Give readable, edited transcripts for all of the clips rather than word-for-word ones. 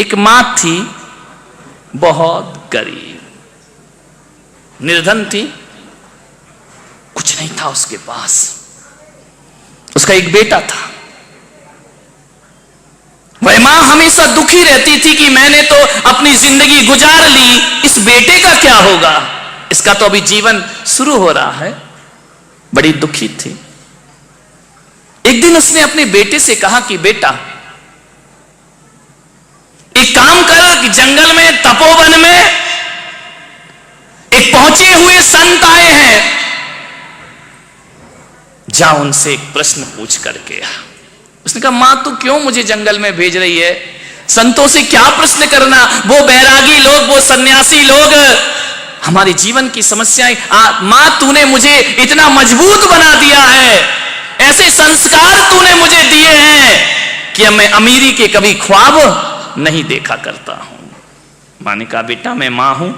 एक मां थी, बहुत गरीब, निर्धन थी, कुछ नहीं था उसके पास। उसका एक बेटा था। वह मां हमेशा दुखी रहती थी कि मैंने तो अपनी जिंदगी गुजार ली, इस बेटे का क्या होगा, इसका तो अभी जीवन शुरू हो रहा है। बड़ी दुखी थी। एक दिन उसने अपने बेटे से कहा कि बेटा, एक काम कर कि जंगल में, तपोवन में एक पहुंचे हुए संत आए हैं, जा उनसे एक प्रश्न पूछ करके आ। उसने कहा मां तू क्यों मुझे जंगल में भेज रही है, संतों से क्या प्रश्न करना, वो बैरागी लोग, वो सन्यासी लोग हमारे जीवन की समस्याएं। मां तूने मुझे इतना मजबूत बना दिया है, ऐसे संस्कार तूने मुझे दिए हैं कि मैं अमीरी के कभी ख्वाब नहीं देखा करता हूं। मां ने कहा बेटा मैं मां हूं,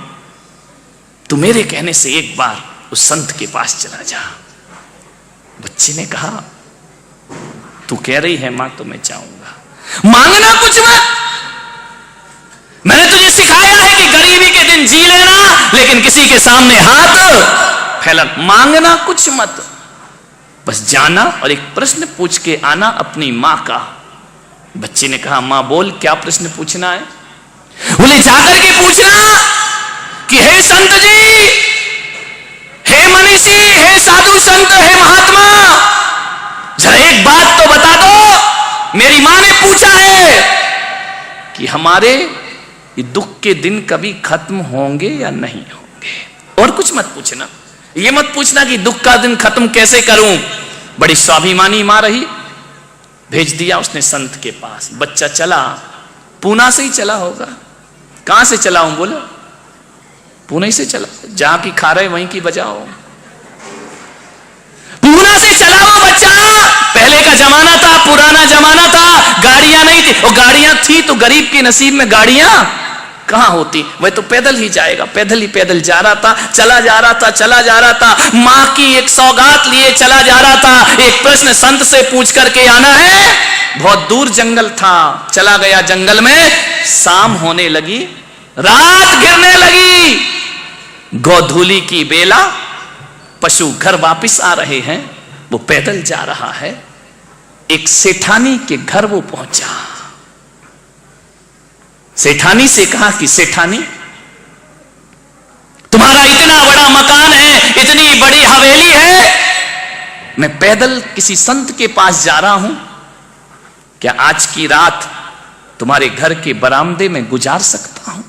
तू मेरे कहने से एक बार उस संत के पास चला जा। बच्चे ने कहा तू कह रही है मां तो मैं चाहूंगा। मांगना कुछ मत, मैंने तुझे सिखाया है कि गरीबी के दिन जी लेना, लेकिन किसी के सामने हाथ फैलाना। मांगना कुछ मत, बस जाना और एक प्रश्न पूछ के आना अपनी मां का। बच्चे ने कहा मां बोल क्या प्रश्न पूछना है। बोले जाकर के पूछना कि हे संत जी, हे मनीषी, हे साधु संत, हे महात्मा, जरा एक बात तो बता दो। मेरी मां ने पूछा है कि हमारे ये दुख के दिन कभी खत्म होंगे या नहीं होंगे। और कुछ मत पूछना, ये मत पूछना कि दुख का दिन खत्म कैसे करूं। बड़ी स्वाभिमानी मां रही, भेज दिया उसने संत के पास। बच्चा चला, पूना से ही चला होगा। कहां से चला हूं बोलो, पुणे से चला, जहां की खा रहे वहीं की बजाओ। पूना से चला वो बच्चा। पहले का जमाना था, पुराना जमाना था, गाड़ियां नहीं थी। और गाड़ियां थी तो गरीब के नसीब में गाड़ियां कहां होती, वह तो पैदल ही जाएगा। पैदल जा रहा था, चला जा रहा था। मां की एक सौगात लिए चला जा रहा था। एक प्रश्न संत से पूछ करके आना है। बहुत दूर जंगल था, चला गया जंगल में। शाम होने लगी, रात गिरने लगी, गोधूली की बेला, पशु घर वापिस आ रहे हैं, वो पैदल जा रहा है। एक सेठानी के घर वो पहुंचा। सेठानी से कहा कि सेठानी तुम्हारा इतना बड़ा मकान है, इतनी बड़ी हवेली है, मैं पैदल किसी संत के पास जा रहा हूं, क्या आज की रात तुम्हारे घर के बरामदे में गुजार सकता हूं।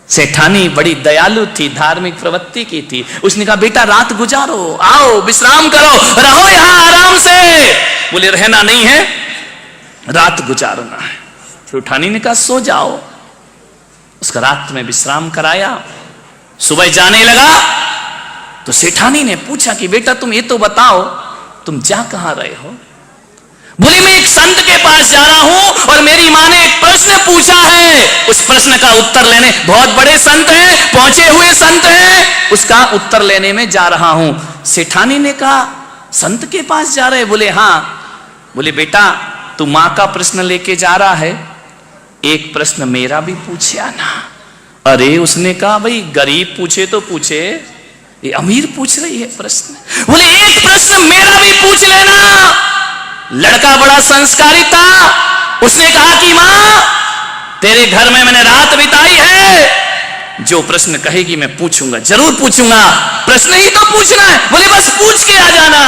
सेठानी बड़ी दयालु थी, धार्मिक प्रवृत्ति की थी। उसने कहा बेटा रात गुजारो, आओ विश्राम करो, रहो यहां आराम से। बोले रहना नहीं है, रात गुजारना है। सेठानी ने कहा सो जाओ। उसका रात में विश्राम कराया। सुबह जाने लगा तो सेठानी ने पूछा कि बेटा तुम ये तो बताओ तुम जा कहां रहे हो। बोले मैं एक संत के पास जा रहा हूं और मेरी मां ने एक प्रश्न पूछा है, उस प्रश्न का उत्तर लेने, बहुत बड़े संत हैं, पहुंचे हुए संत हैं, उसका उत्तर लेने में जा रहा हूं। सेठानी ने कहा संत के पास जा रहे? बोले हां। बोले बेटा तू मां का प्रश्न लेके जा रहा है, एक प्रश्न मेरा भी पूछे आना। अरे उसने कहा भाई गरीब पूछे तो पूछे, ये अमीर पूछ रही है प्रश्न। बोले एक प्रश्न मेरा भी पूछ लेना। लड़का बड़ा संस्कारी था, उसने कहा कि मां तेरे घर में मैंने रात बिताई है, जो प्रश्न कहेगी मैं पूछूंगा, जरूर पूछूंगा, प्रश्न ही तो पूछना है। बोले बस पूछ के आ जाना।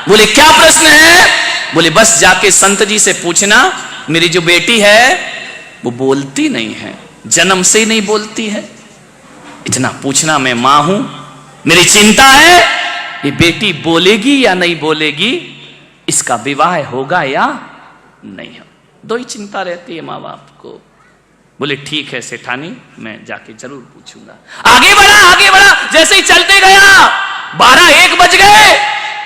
बोले क्या प्रश्न है? बोले बस जाके संत जी से पूछना, मेरी जो बेटी है वो बोलती नहीं है, जन्म से ही नहीं बोलती है, इतना पूछना मैं मां हूं, मेरी चिंता है ये बेटी बोलेगी या नहीं बोलेगी, इसका विवाह होगा या नहीं हो। दो ही चिंता रहती है मां बाप को। बोले ठीक है सेठानी, मैं जाके जरूर पूछूंगा। आगे बढ़ा, जैसे ही चलते गया 12-1 बज गए।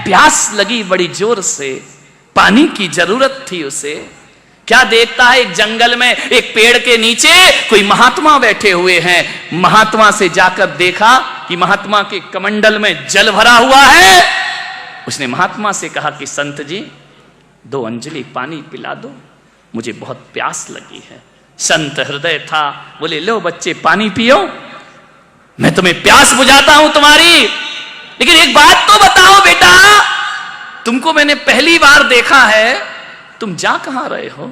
प्यास लगी बड़ी जोर से, पानी की जरूरत थी उसे। क्या देखता है, एक जंगल में एक पेड़ के नीचे कोई महात्मा बैठे हुए हैं। महात्मा से जाकर देखा कि महात्मा के कमंडल में जल भरा हुआ है। उसने महात्मा से कहा कि संत जी 2 अंजलि पानी पिला दो, मुझे बहुत प्यास लगी है। संत हृदय था। बोले लो बच्चे पानी पियो, मैं तुम्हें प्यास बुझाता हूं तुम्हारी, लेकिन एक बात तो बताओ बेटा, तुमको मैंने पहली बार देखा है, तुम जा कहां रहे हो?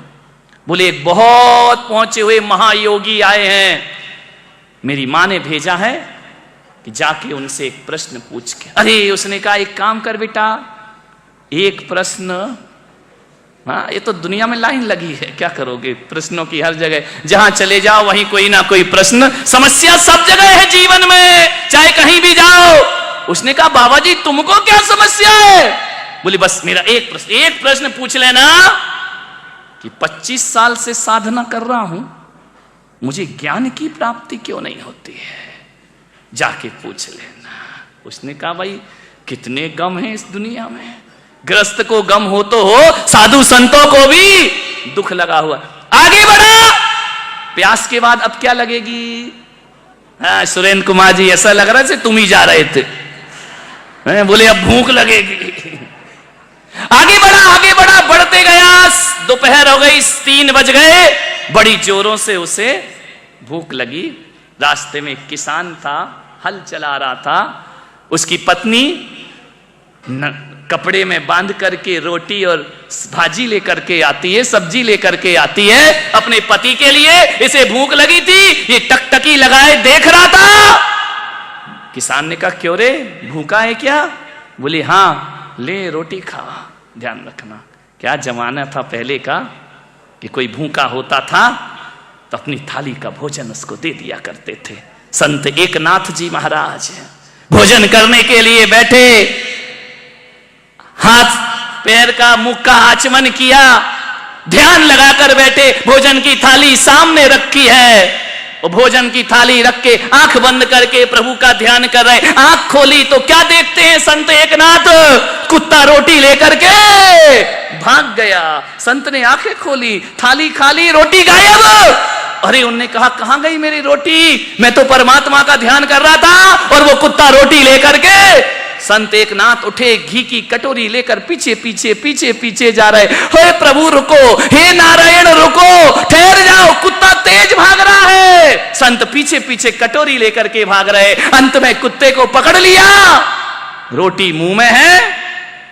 बोले एक बहुत पहुंचे हुए महायोगी आए हैं, मेरी मां ने भेजा है कि जाके उनसे एक प्रश्न पूछ के। अरे उसने कहा एक काम कर बेटा, एक प्रश्न, हाँ ये तो दुनिया में लाइन लगी है, क्या करोगे प्रश्नों की, हर जगह जहां चले जाओ वहीं कोई ना कोई प्रश्न, समस्या सब जगह है जीवन में, चाहे कहीं भी जाओ। उसने कहा बाबा जी तुमको क्या समस्या है? बोले बस मेरा एक प्रश्न पूछ लेना कि 25 साल से साधना कर रहा हूं, मुझे ज्ञान की प्राप्ति क्यों नहीं होती है, जाके पूछ लेना। उसने कहा भाई कितने गम हैं इस दुनिया में, ग्रस्त को गम हो तो हो, साधु संतों को भी दुख लगा हुआ। आगे बढ़ा, प्यास के बाद अब क्या लगेगी? हाँ सुरेंद्र कुमार जी ऐसा लग रहा है तुम ही जा रहे थे। बोले अब भूख लगेगी। आगे बढ़ा, बढ़ते गया, दोपहर हो गई, 3 बज गए, बड़ी जोरों से उसे भूख लगी। रास्ते में एक किसान था, हल चला रहा था, उसकी पत्नी कपड़े में बांध करके रोटी और भाजी लेकर के आती है, सब्जी लेकर के आती है अपने पति के लिए। इसे भूख लगी थी, ये टकटकी लगाए देख रहा था। किसान ने कहा क्यों रे, भूखा है क्या? बोले हाँ, ले रोटी खा। ध्यान रखना क्या जमाना था पहले का कि कोई भूखा होता था तो अपनी थाली का भोजन उसको दे दिया करते थे। संत एकनाथ जी महाराज भोजन करने के लिए बैठे, हाथ पैर का मुख का आचमन किया, ध्यान लगाकर बैठे, भोजन की थाली सामने रखी है, वो भोजन की थाली रख के आंख बंद करके प्रभु का ध्यान कर रहे। आंख खोली तो क्या देखते हैं संत एकनाथ? कुत्ता रोटी लेकर के भाग गया। संत ने आंखें खोली, थाली खाली, रोटी गायब। अरे उनने कहा कहां गई मेरी रोटी? मैं तो परमात्मा का ध्यान कर रहा था और वो कुत्ता रोटी लेकर के। संत एकनाथ उठे, घी की कटोरी लेकर पीछे पीछे जा रहे। हे प्रभु रुको, हे नारायण रुको, ठहर जाओ, कुत्ता तेज भाग रहा है। संत पीछे पीछे कटोरी लेकर के भाग रहे, अंत में कुत्ते को पकड़ लिया, रोटी मुंह में है।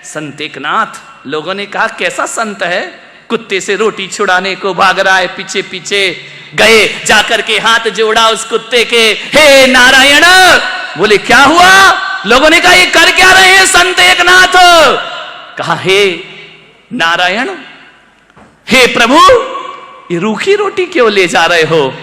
संत एकनाथ, लोगों ने कहा कैसा संत है, कुत्ते से रोटी छुड़ाने को भाग रहा है। पीछे पीछे गए, जाकर के हाथ जोड़ा उस कुत्ते के, हे नारायण। बोले क्या हुआ? लोगों ने कहा ये कर क्या रहे हैं संत एकनाथ? कहा हे नारायण, हे प्रभु, ये रूखी रोटी क्यों ले जा रहे हो?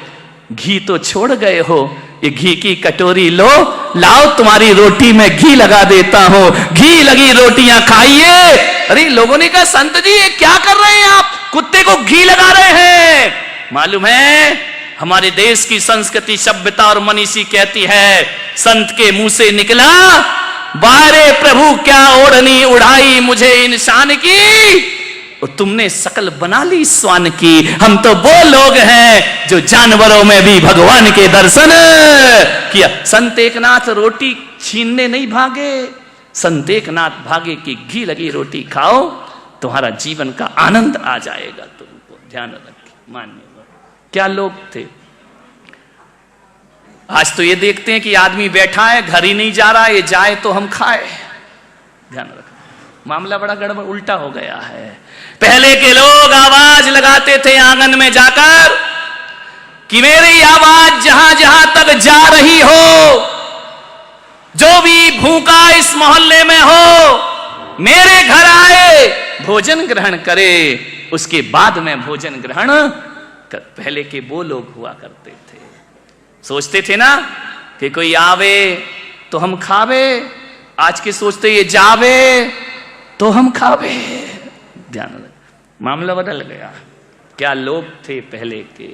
घी तो छोड़ गए हो, ये घी की कटोरी लो, लाओ तुम्हारी रोटी में घी लगा देता हूं, घी लगी रोटियां खाइए। अरे लोगों ने कहा संत जी ये क्या कर रहे हैं आप, कुत्ते को घी लगा रहे हैं? मालूम है हमारे देश की संस्कृति, सभ्यता और मनीषी कहती है, संत के मुंह से निकला, बारे प्रभु क्या ओढ़नी उड़ाई मुझे इंसान की, और तुमने शकल बना ली स्वान की। हम तो वो लोग हैं जो जानवरों में भी भगवान के दर्शन किया। संत एकनाथ रोटी छीनने नहीं भागे, संत एकनाथ भागे कि घी लगी रोटी खाओ, तुम्हारा जीवन का आनंद आ जाएगा। तुमको ध्यान रखिए, मान्य क्या लोग थे। आज तो ये देखते हैं कि आदमी बैठा है, घर ही नहीं जा रहा, ये जाए तो हम खाए। ध्यान रखो, मामला बड़ा गड़बड़ उल्टा हो गया है। पहले के लोग आवाज लगाते थे आंगन में जाकर कि मेरी आवाज जहां जहां तक जा रही हो, जो भी भूखा इस मोहल्ले में हो, मेरे घर आए, भोजन ग्रहण करे, उसके बाद में भोजन ग्रहण कर। पहले के वो लोग हुआ करते थे, सोचते थे ना कि कोई आवे तो हम खावे, आज के सोचते ये जावे तो हम खावे। ध्यान रख, मामला बदल गया। क्या लोग थे पहले के।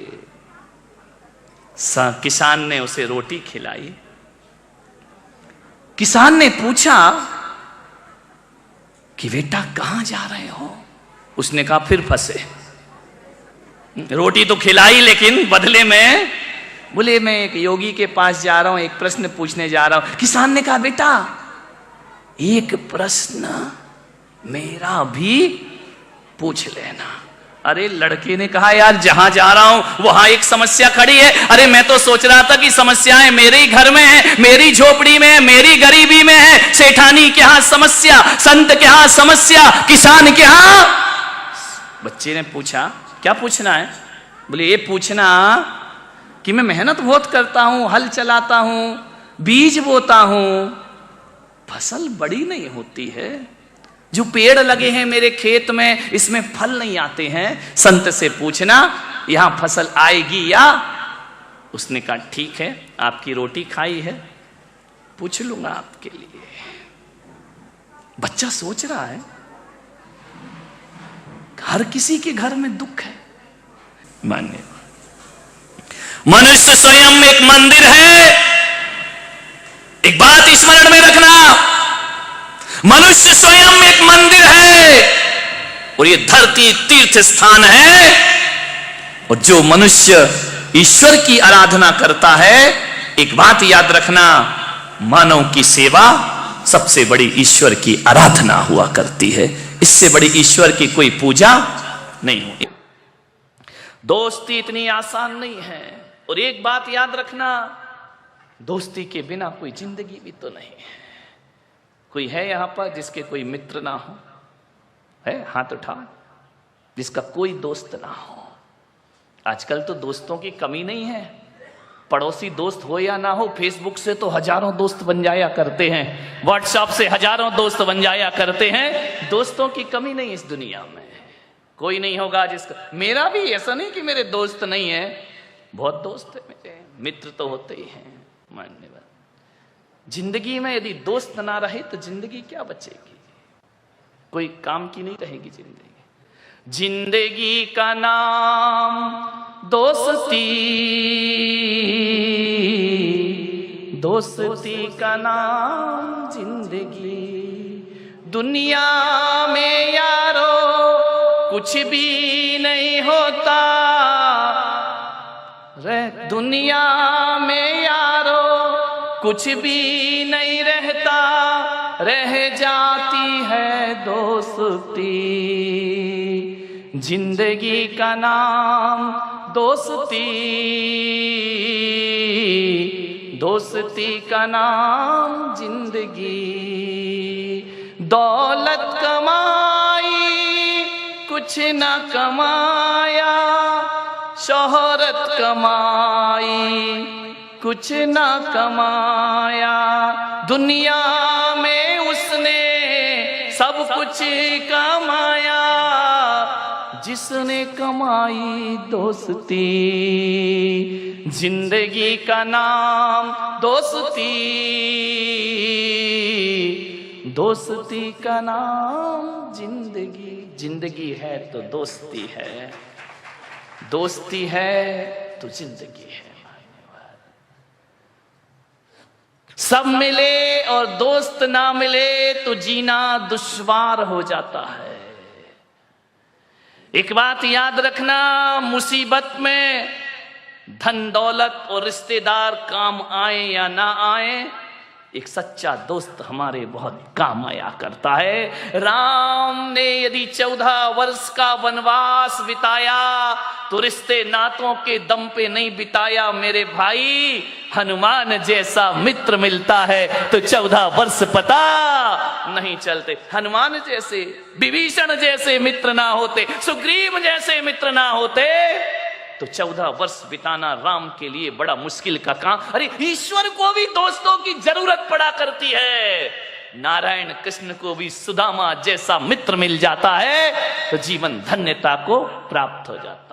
किसान ने उसे रोटी खिलाई। किसान ने पूछा कि बेटा कहां जा रहे हो? उसने कहा फिर फंसे, रोटी तो खिलाई लेकिन बदले में, बोले मैं एक योगी के पास जा रहा हूं, एक प्रश्न पूछने जा रहा हूं। किसान ने कहा बेटा एक प्रश्न मेरा भी पूछ लेना। अरे लड़के ने कहा यार जहां जा रहा हूं वहां एक समस्या खड़ी है। अरे मैं तो सोच रहा था कि समस्याएं मेरे ही घर में है, मेरी झोपड़ी में है, मेरी गरीबी में है। सेठानी के यहां समस्या, संत के यहां समस्या, किसान के यहां। बच्चे ने पूछा क्या पूछना है? बोले ये पूछना कि मैं मेहनत बहुत करता हूं, हल चलाता हूं, बीज बोता हूं, फसल बड़ी नहीं होती है। जो पेड़ लगे हैं मेरे खेत में इसमें फल नहीं आते हैं। संत से पूछना यहां फसल आएगी या? उसने कहा ठीक है, आपकी रोटी खाई है, पूछ लूंगा आपके लिए। बच्चा सोच रहा है हर किसी के घर में दुख है। मान्य मनुष्य स्वयं एक मंदिर है। एक बात स्मरण में रखना, मनुष्य स्वयं एक मंदिर है और ये धरती तीर्थ स्थान है। और जो मनुष्य ईश्वर की आराधना करता है, एक बात याद रखना, मानव की सेवा सबसे बड़ी ईश्वर की आराधना हुआ करती है। इससे बड़ी ईश्वर की कोई पूजा नहीं होगी। दोस्ती इतनी आसान नहीं है। और एक बात याद रखना, दोस्ती के बिना कोई जिंदगी भी तो नहीं है। कोई है यहां पर जिसके कोई मित्र ना हो? है? हाथ उठा जिसका कोई दोस्त ना हो। आजकल तो दोस्तों की कमी नहीं है। पड़ोसी दोस्त हो या ना हो, फेसबुक से तो हजारों दोस्त बन जाया करते हैं, व्हाट्सएप से हजारों दोस्त बन जाया करते हैं। दोस्तों की कमी नहीं इस दुनिया में। कोई नहीं होगा जिसका, मेरा भी ऐसा नहीं कि मेरे दोस्त नहीं है, बहुत दोस्त है मेरे, मित्र तो होते ही हैं। मानने वाला जिंदगी में यदि दोस्त ना रहे तो जिंदगी क्या बचेगी? कोई काम की नहीं रहेगी जिंदगी। जिंदगी का नाम दोस्ती, दोस्ती का नाम जिंदगी। दुनिया में यारो कुछ भी नहीं होता रे, दुनिया में यारो कुछ भी नहीं रहता, रह जाती है दोस्ती। जिंदगी का नाम दोस्ती, दोस्ती का नाम जिंदगी। दौलत कमाई कुछ न कमाया, शोहरत कमाई कुछ न कमाया। दुनिया में उसने सब कुछ कमाया, जिसने कमाई दोस्ती। जिंदगी का नाम दोस्ती, दोस्ती का नाम जिंदगी। जिंदगी है तो दोस्ती है, दोस्ती है तो जिंदगी है। सब मिले और दोस्त ना मिले तो जीना दुश्वार हो जाता है। एक बात याद रखना, मुसीबत में धन दौलत और रिश्तेदार काम आए या ना आए, एक सच्चा दोस्त हमारे बहुत काम आया करता है। राम ने यदि 14 वर्ष का वनवास बिताया तो रिश्ते नातों के दम पे नहीं बिताया मेरे भाई। हनुमान जैसा मित्र मिलता है तो 14 वर्ष पता नहीं चलते। हनुमान जैसे, विभीषण जैसे मित्र ना होते, सुग्रीव जैसे मित्र ना होते तो 14 वर्ष बिताना राम के लिए बड़ा मुश्किल का काम। अरे ईश्वर को भी दोस्तों की जरूरत पड़ा करती है। नारायण कृष्ण को भी सुदामा जैसा मित्र मिल जाता है तो जीवन धन्यता को प्राप्त हो जाता है।